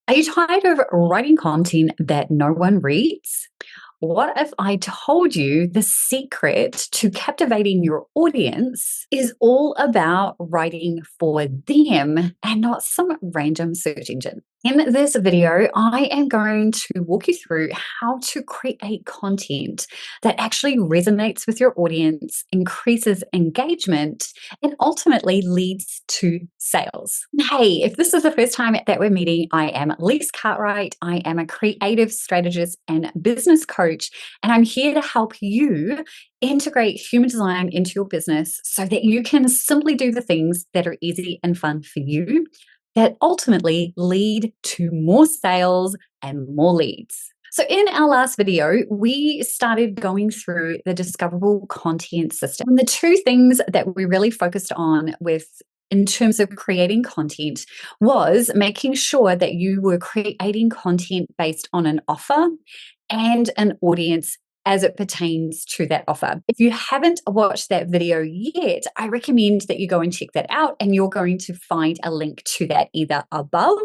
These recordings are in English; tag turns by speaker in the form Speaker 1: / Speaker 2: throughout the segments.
Speaker 1: Are you tired of writing content that no one reads? What if I told you the secret to captivating your audience is all about writing for them and not some random search engine? In this video, I am going to walk you through how to create content that actually resonates with your audience, increases engagement, and ultimately leads to sales. Hey, if this is the first time that we're meeting, I am Lise Cartwright. I am a creative strategist and business coach, and I'm here to help you integrate human design into your business so that you can simply do the things that are easy and fun for you that ultimately lead to more sales and more leads. So in our last video, we started going through the discoverable content system. And the two things that we really focused on in terms of creating content was making sure that you were creating content based on an offer and an audience as it pertains to that offer. If you haven't watched that video yet, I recommend that you go and check that out, and you're going to find a link to that either above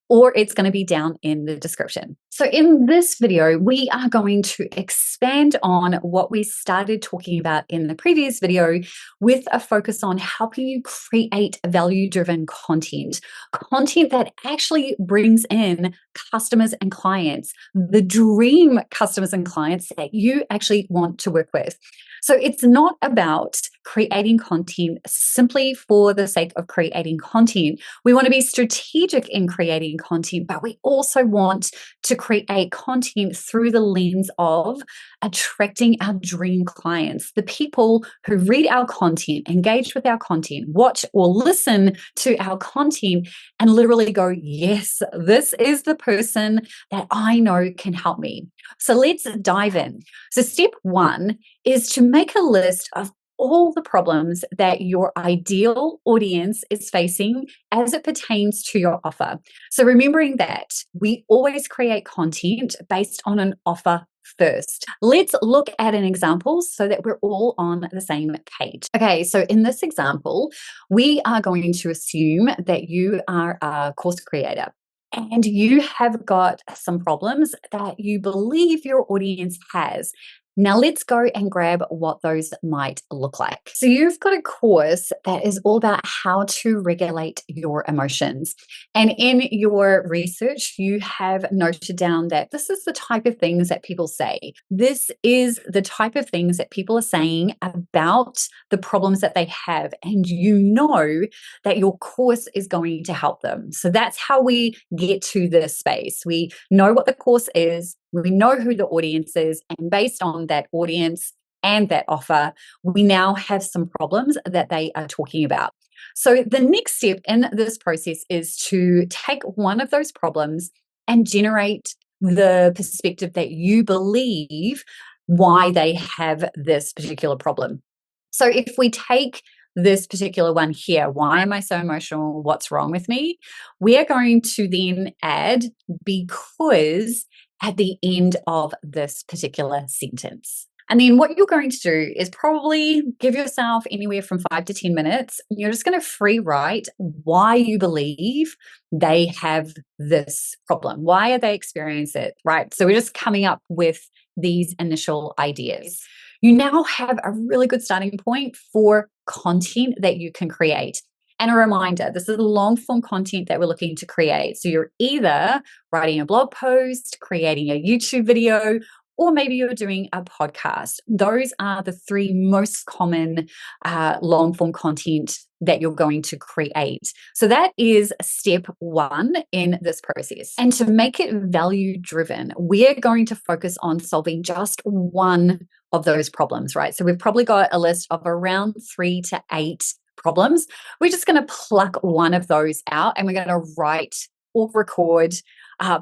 Speaker 1: or it's going to be down in the description. So in this video, we are going to expand on what we started talking about in the previous video with a focus on helping you create value-driven content that actually brings in customers and clients, the dream customers and clients that you actually want to work with. So it's not about creating content simply for the sake of creating content. We want to be strategic in creating content, but we also want to create content through the lens of attracting our dream clients, the people who read our content, engage with our content, watch or listen to our content, and literally go, yes, this is the person that I know can help me. So let's dive in. So step one is to make a list of all the problems that your ideal audience is facing as it pertains to your offer. So remembering that we always create content based on an offer first. Let's look at an example so that we're all on the same page. Okay, so in this example, we are going to assume that you are a course creator and you have got some problems that you believe your audience has. Now let's go and grab what those might look like. So you've got a course that is all about how to regulate your emotions. And in your research, you have noted down that this is the type of things that people say. This is the type of things that people are saying about the problems that they have. And you know that your course is going to help them. So that's how we get to this space. We know what the course is. We know who the audience is, and based on that audience and that offer, we now have some problems that they are talking about. So the next step in this process is to take one of those problems and generate the perspective that you believe why they have this particular problem. So if we take this particular one here, why am I so emotional? What's wrong with me? We are going to then add because at the end of this particular sentence. And then what you're going to do is probably give yourself anywhere from 5 to 10 minutes. You're just going to free write why you believe they have this problem. Why are they experiencing it, right? So we're just coming up with these initial ideas. You now have a really good starting point for content that you can create. And a reminder, this is long form content that we're looking to create. So you're either writing a blog post, creating a YouTube video, or maybe you're doing a podcast. Those are the three most common long form content that you're going to create. So that is step one in this process. And to make it value driven, we're going to focus on solving just one of those problems, right? So we've probably got a list of around 3 to 8 problems. We're just going to pluck one of those out and we're going to write or record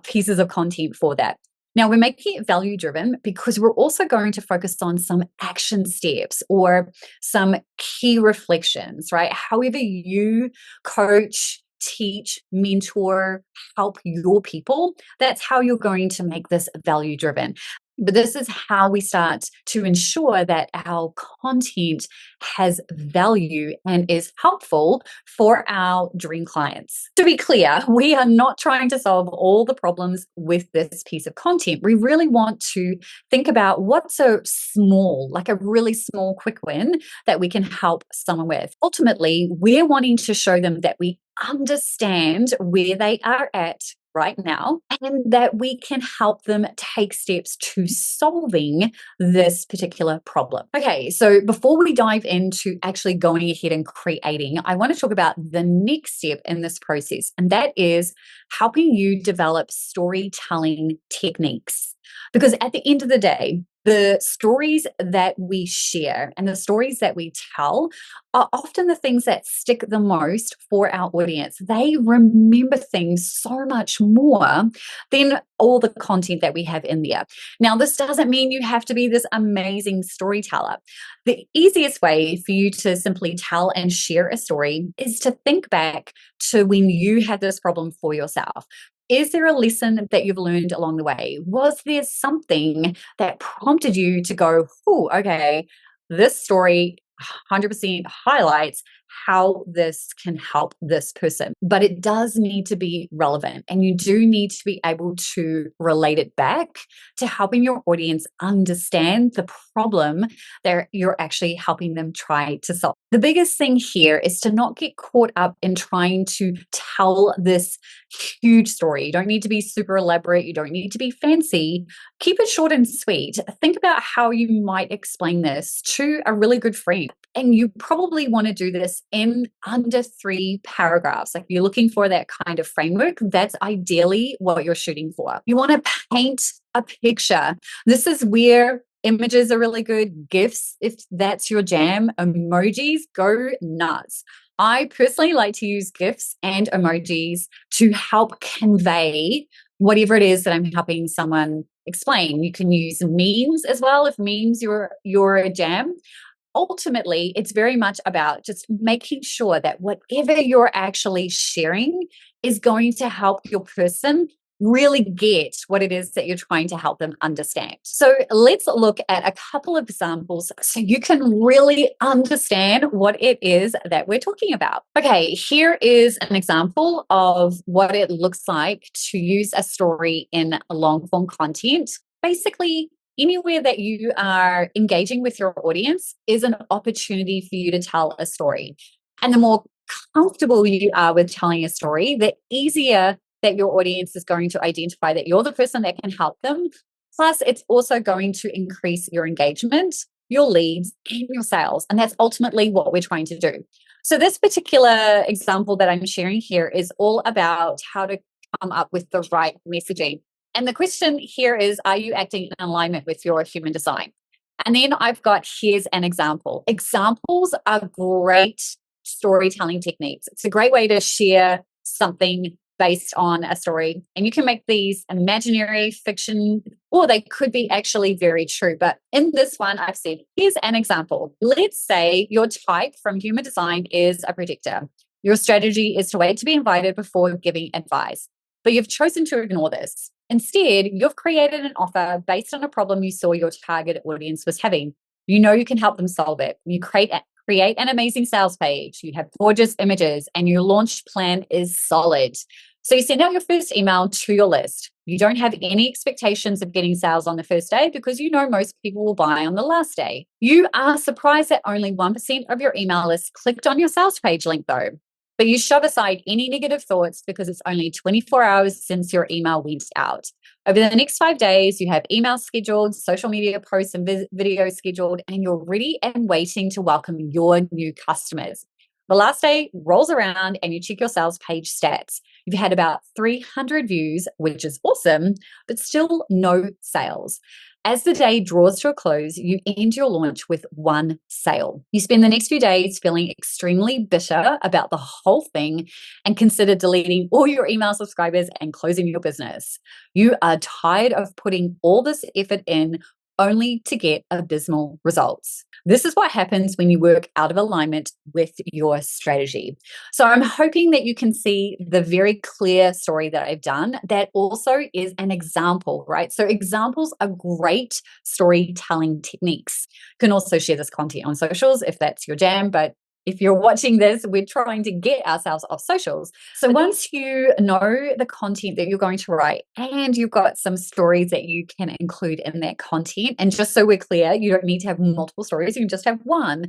Speaker 1: pieces of content for that. Now, we're making it value driven because we're also going to focus on some action steps or some key reflections, right? However you coach, teach, mentor, help your people, that's how you're going to make this value driven. But this is how we start to ensure that our content has value and is helpful for our dream clients. To be clear, we are not trying to solve all the problems with this piece of content. We really want to think about what's a small, like a really small, quick win that we can help someone with. Ultimately, we're wanting to show them that we understand where they are at right now, and that we can help them take steps to solving this particular problem. Okay, so before we dive into actually going ahead and creating, I want to talk about the next step in this process, and that is helping you develop storytelling techniques. Because at the end of the day, the stories that we share and the stories that we tell are often the things that stick the most for our audience. They remember things so much more than all the content that we have in there. Now, this doesn't mean you have to be this amazing storyteller. The easiest way for you to simply tell and share a story is to think back to when you had this problem for yourself. Is there a lesson that you've learned along the way? Was there something that prompted you to go, oh, okay, this story 100% highlights how this can help this person. But it does need to be relevant, and you do need to be able to relate it back to helping your audience understand the problem that you're actually helping them try to solve. The biggest thing here is to not get caught up in trying to tell this huge story. You don't need to be super elaborate. You don't need to be fancy. Keep it short and sweet. Think about how you might explain this to a really good friend. And you probably want to do this in under 3 paragraphs. Like, you're looking for that kind of framework, that's ideally what you're shooting for. You want to paint a picture. This is where images are really good. GIFs, if that's your jam. Emojis, go nuts. I personally like to use GIFs and emojis to help convey whatever it is that I'm helping someone explain. You can use memes as well if memes your a jam. Ultimately, it's very much about just making sure that whatever you're actually sharing is going to help your person really get what it is that you're trying to help them understand. So let's look at a couple of examples so you can really understand what it is that we're talking about. Okay, here is an example of what it looks like to use a story in long form content. Basically, anywhere that you are engaging with your audience is an opportunity for you to tell a story. And the more comfortable you are with telling a story, the easier that your audience is going to identify that you're the person that can help them. Plus, it's also going to increase your engagement, your leads, and your sales. And that's ultimately what we're trying to do. So this particular example that I'm sharing here is all about how to come up with the right messaging. And the question here is, are you acting in alignment with your human design? And then I've got, here's an example. Examples are great storytelling techniques. It's a great way to share something based on a story. And you can make these imaginary, fiction, or they could be actually very true. But in this one, I've said, here's an example. Let's say your type from human design is a predictor. Your strategy is to wait to be invited before giving advice. But you've chosen to ignore this. Instead, you've created an offer based on a problem you saw your target audience was having. You know you can help them solve it. You create an amazing sales page. You have gorgeous images, and your launch plan is solid. So you send out your first email to your list. You don't have any expectations of getting sales on the first day because you know most people will buy on the last day. You are surprised that only 1% of your email list clicked on your sales page link though. But you shove aside any negative thoughts because it's only 24 hours since your email went out. Over the next 5 days, you have emails scheduled, social media posts and videos scheduled, and you're ready and waiting to welcome your new customers. The last day rolls around and you check your sales page stats. You've had about 300 views, which is awesome, but still no sales. As the day draws to a close, you end your launch with 1 sale. You spend the next few days feeling extremely bitter about the whole thing and consider deleting all your email subscribers and closing your business. You are tired of putting all this effort in only to get abysmal results. This is what happens when you work out of alignment with your strategy. So I'm hoping that you can see the very clear story that I've done that also is an example, right? So examples are great storytelling techniques. You can also share this content on socials if that's your jam, but if you're watching this, we're trying to get ourselves off socials. So once you know the content that you're going to write and you've got some stories that you can include in that content, and just so we're clear, you don't need to have multiple stories, you can just have one.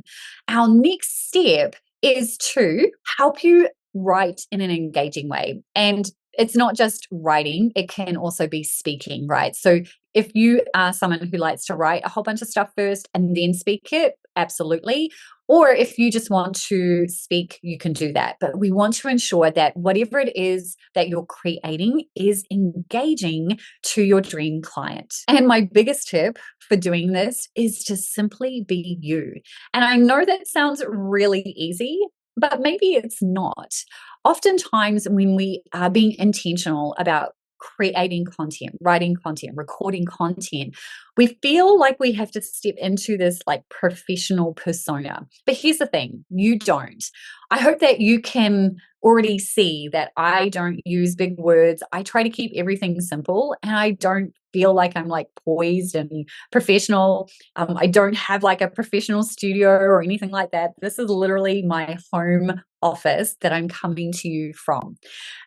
Speaker 1: Our next step is to help you write in an engaging way. And it's not just writing, it can also be speaking, right? So if you are someone who likes to write a whole bunch of stuff first and then speak it, absolutely. Or if you just want to speak, you can do that. But we want to ensure that whatever it is that you're creating is engaging to your dream client. And my biggest tip for doing this is to simply be you. And I know that sounds really easy, but maybe it's not. Oftentimes, when we are being intentional about creating content, writing content, recording content, we feel like we have to step into this like professional persona. But here's the thing, you don't. I hope that you can already see that I don't use big words. I try to keep everything simple and I don't feel like I'm like poised and professional. I don't have like a professional studio or anything like that. This is literally my home office that I'm coming to you from.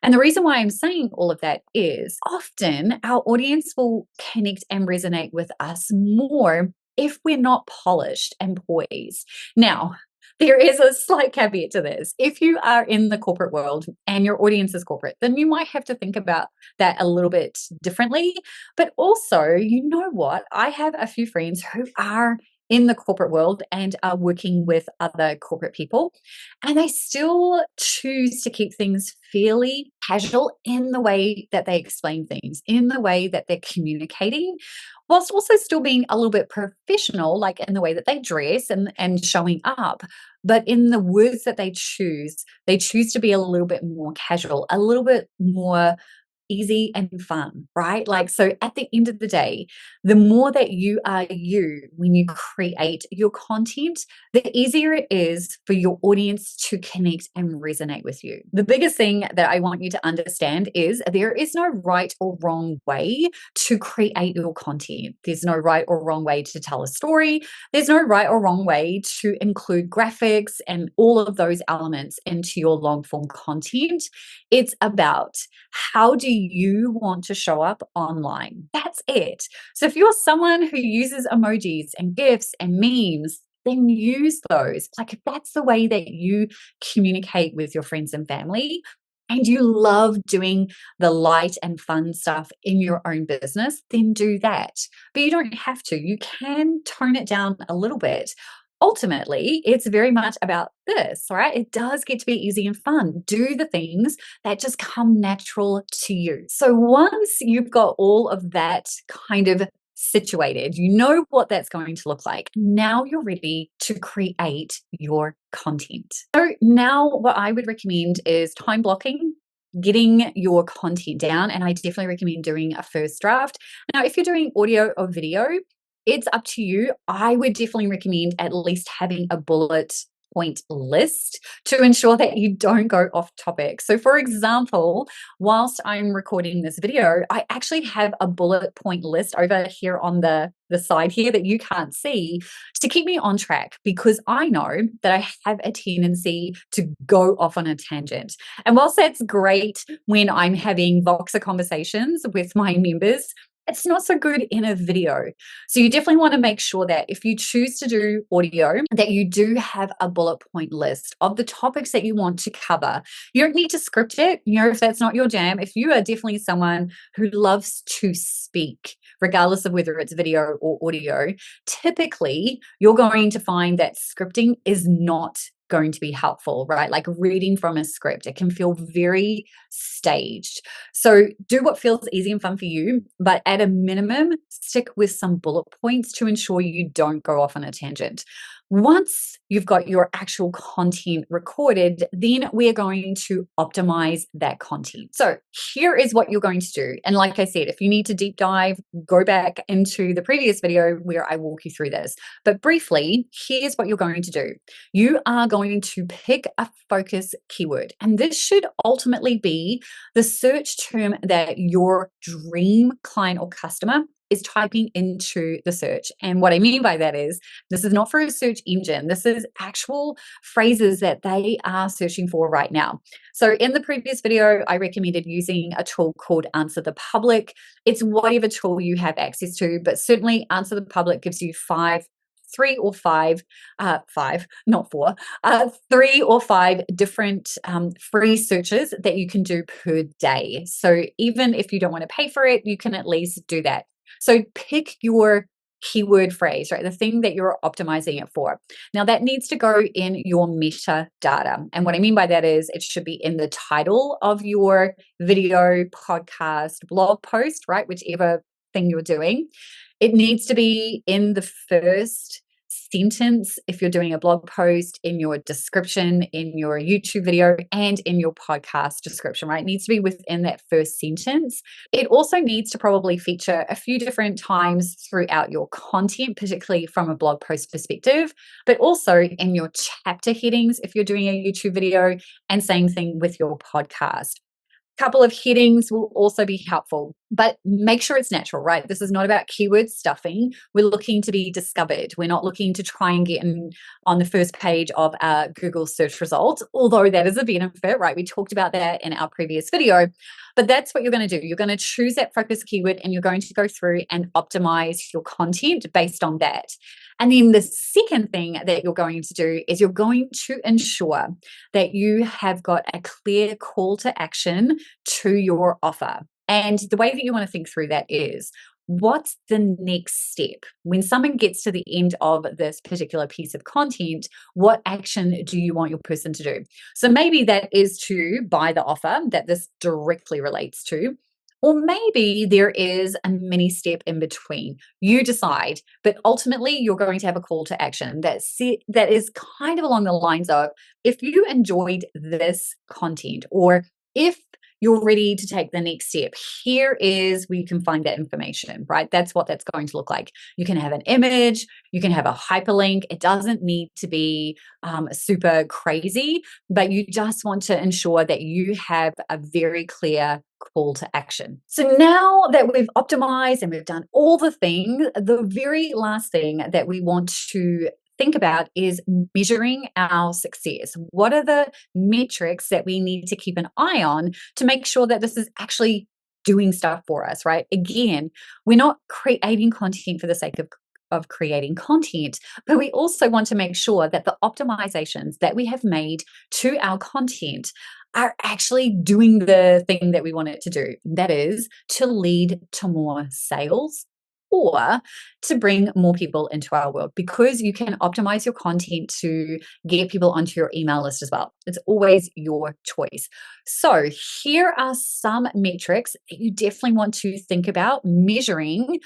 Speaker 1: And the reason why I'm saying all of that is often our audience will connect and resonate with us more if we're not polished and poised. Now, there is a slight caveat to this. If you are in the corporate world and your audience is corporate, then you might have to think about that a little bit differently. But also, you know what? I have a few friends who are in the corporate world and are working with other corporate people, and they still choose to keep things fairly casual in the way that they explain things, in the way that they're communicating, whilst also still being a little bit professional, like in the way that they dress and showing up. But in the words that they choose to be a little bit more casual, a little bit more easy and fun, right? Like, so at the end of the day, the more that you are you when you create your content, the easier it is for your audience to connect and resonate with you. The biggest thing that I want you to understand is there is no right or wrong way to create your content. There's no right or wrong way to tell a story. There's no right or wrong way to include graphics and all of those elements into your long form content. It's about how do you want to show up online? That's it. So if you're someone who uses emojis and GIFs and memes, then use those. Like if that's the way that you communicate with your friends and family, and you love doing the light and fun stuff in your own business, then do that. But you don't have to. You can tone it down a little bit. Ultimately, it's very much about this, right? It does get to be easy and fun. Do the things that just come natural to you. So once you've got all of that kind of situated, you know what that's going to look like. Now you're ready to create your content. So now what I would recommend is time blocking, getting your content down, and I definitely recommend doing a first draft. Now, if you're doing audio or video, it's up to you. I would definitely recommend at least having a bullet point list to ensure that you don't go off topic. So for example, whilst I'm recording this video, I actually have a bullet point list over here on the side here that you can't see to keep me on track, because I know that I have a tendency to go off on a tangent. And whilst that's great when I'm having Voxer conversations with my members, it's not so good in a video. So you definitely want to make sure that if you choose to do audio, that you do have a bullet point list of the topics that you want to cover. You don't need to script it, if that's not your jam. If you are definitely someone who loves to speak, regardless of whether it's video or audio, typically you're going to find that scripting is not going to be helpful, right? Like reading from a script, it can feel very staged. So do what feels easy and fun for you, but at a minimum, stick with some bullet points to ensure you don't go off on a tangent. Once you've got your actual content recorded, then we are going to optimize that content. So here is what you're going to do. And like I said, if you need to deep dive, go back into the previous video where I walk you through this. But briefly, here's what you're going to do. You are going to pick a focus keyword, and this should ultimately be the search term that your dream client or customer is typing into the search. And what I mean by that is, this is not for a search engine. This is actual phrases that they are searching for right now. So in the previous video, I recommended using a tool called Answer the Public. It's whatever tool you have access to, but certainly Answer the Public gives you three or five different free searches that you can do per day. So even if you don't want to pay for it, you can at least do that. So pick your keyword phrase, right? The thing that you're optimizing it for. Now that needs to go in your metadata. And what I mean by that is it should be in the title of your video, podcast, blog post, right? Whichever thing you're doing. It needs to be in the first sentence if you're doing a blog post, in your description, in your YouTube video, and in your podcast description, right? It needs to be within that first sentence. It also needs to probably feature a few different times throughout your content, particularly from a blog post perspective, but also in your chapter headings if you're doing a YouTube video, and same thing with your podcast. Couple of headings will also be helpful, but make sure it's natural, right? This is not about keyword stuffing. We're looking to be discovered. We're not looking to try and get on the first page of Google search results, although that is a benefit, right? We talked about that in our previous video, but that's what you're going to do. You're going to choose that focus keyword and you're going to go through and optimize your content based on that. And then the second thing that you're going to do is you're going to ensure that you have got a clear call to action to your offer. And the way that you want to think through that is, what's the next step? When someone gets to the end of this particular piece of content, what action do you want your person to do? So maybe that is to buy the offer that this directly relates to. Or maybe there is a mini step in between. You decide, but ultimately you're going to have a call to action that is kind of along the lines of, if you enjoyed this content, or if you're ready to take the next step, here is where you can find that information, right? That's what that's going to look like. You can have an image, you can have a hyperlink. It doesn't need to be super crazy, but you just want to ensure that you have a very clear call to action. So now that we've optimized and we've done all the things, the very last thing that we want to think about is measuring our success. What are the metrics that we need to keep an eye on to make sure that this is actually doing stuff for us, right? Again, we're not creating content for the sake of creating content, but we also want to make sure that the optimizations that we have made to our content are actually doing the thing that we want it to do. That is to lead to more sales, or to bring more people into our world, because you can optimize your content to get people onto your email list as well. It's always your choice. So here are some metrics that you definitely want to think about measuring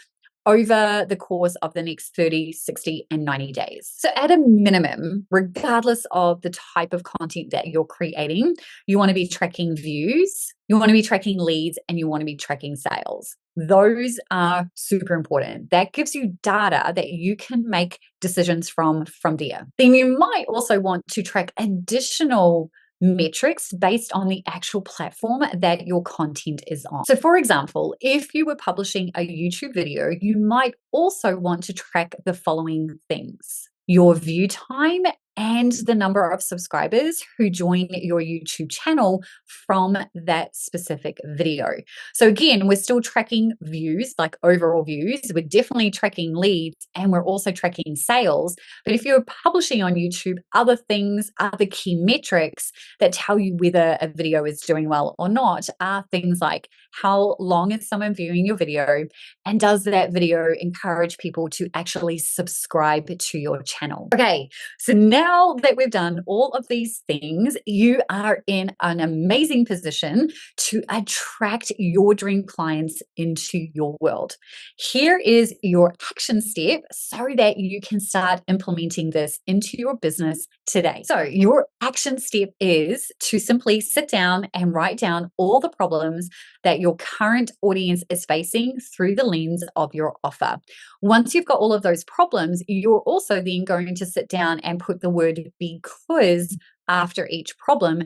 Speaker 1: over the course of the next 30, 60, and 90 days. So at a minimum, regardless of the type of content that you're creating, you want to be tracking views, you want to be tracking leads, and you want to be tracking sales. Those are super important. That gives you data that you can make decisions from there. Then you might also want to track additional metrics based on the actual platform that your content is on. So for example, if you were publishing a YouTube video, you might also want to track the following things: your view time and the number of subscribers who join your YouTube channel from that specific video. So again, we're still tracking views, like overall views. We're definitely tracking leads, and we're also tracking sales. But if you're publishing on YouTube, other things, other key metrics that tell you whether a video is doing well or not are things like How long is someone viewing your video? And does that video encourage people to actually subscribe to your channel? Okay, so now that we've done all of these things, you are in an amazing position to attract your dream clients into your world. Here is your action step so that you can start implementing this into your business today. So, your action step is to simply sit down and write down all the problems that your current audience is facing through the lens of your offer. Once you've got all of those problems, you're also then going to sit down and put the word because after each problem.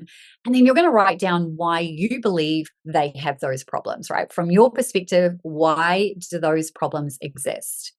Speaker 1: And then you're going to write down why you believe they have those problems, right? From your perspective, why do those problems exist?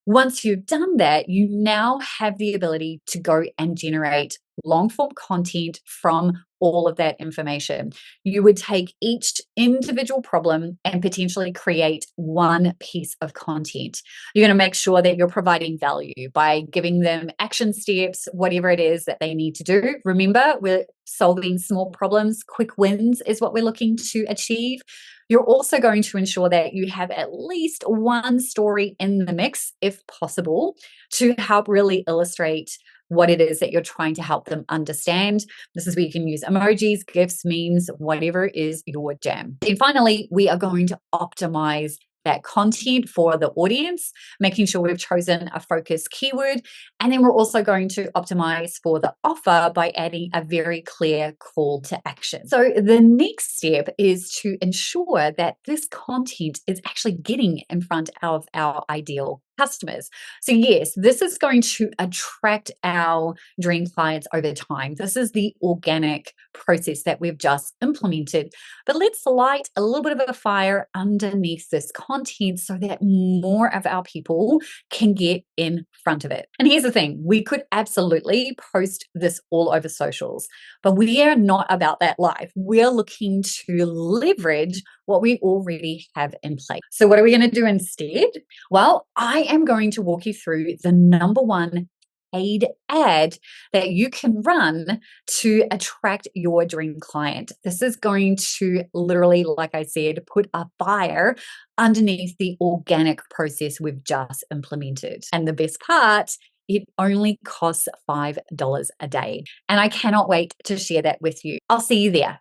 Speaker 1: Once you've done that, you now have the ability to go and generate long form content from all of that information. You would take each individual problem and potentially create one piece of content. You're going to make sure that you're providing value by giving them action steps, whatever it is that they need to do. Remember, we're solving small problems. Quick wins is what we're looking to achieve. You're also going to ensure that you have at least one story in the mix, if possible, to help really illustrate what it is that you're trying to help them understand. This is where you can use emojis, GIFs, memes, whatever is your jam. And finally, we are going to optimize that content for the audience, making sure we've chosen a focus keyword. And then we're also going to optimize for the offer by adding a very clear call to action. So the next step is to ensure that this content is actually getting in front of our ideal customers. So yes, this is going to attract our dream clients over time. This is the organic process that we've just implemented. But let's light a little bit of a fire underneath this content so that more of our people can get in front of it. And here's the thing, we could absolutely post this all over socials, but we are not about that life. We're looking to leverage what we already have in place. So what are we going to do instead? Well, I am going to walk you through the number one paid ad that you can run to attract your dream client. This is going to literally, like I said, put a fire underneath the organic process we've just implemented. And the best part, it only costs $5 a day. And I cannot wait to share that with you. I'll see you there.